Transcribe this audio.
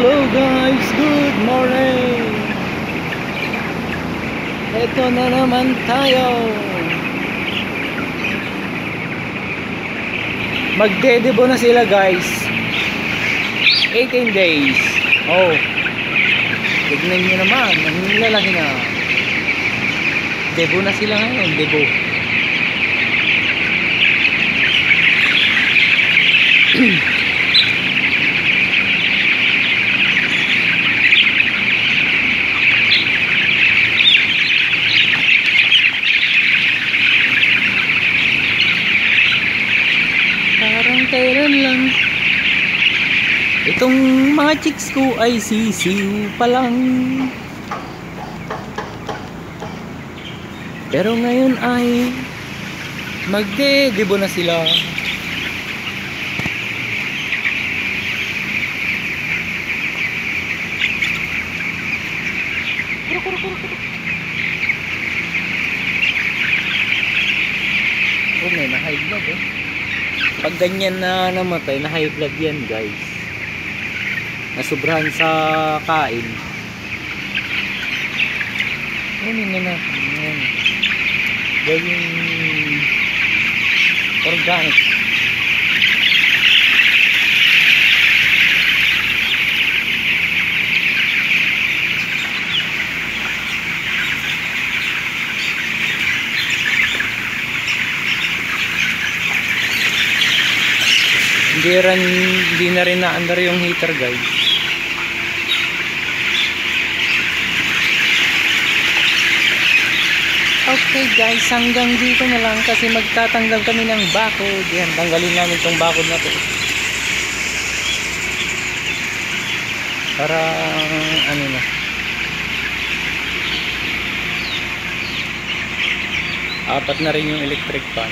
Hello guys, good morning. Ito na naman tayo. Magdedebo na sila guys. 18 days. Oh. Tignan nyo naman, nangilalaki na. Debo na sila ngayon, debo. Parang kailan lang itong mga chicks ko ay sisiw pa lang. Pero ngayon ay magdedebo na sila. Oh, may na-high blood eh. Pag ganyan na namatay, na high blood yan guys. Nasubrahan sa kain. Ano na natin yan. Gawing organic. Hindi na rin naandar yung heater guys. Okay guys, hanggang dito na lang kasi magtatanggal kami ng bakod. Yan, tanggalin namin tong bakod na to para ano na, apat na rin yung electric fan.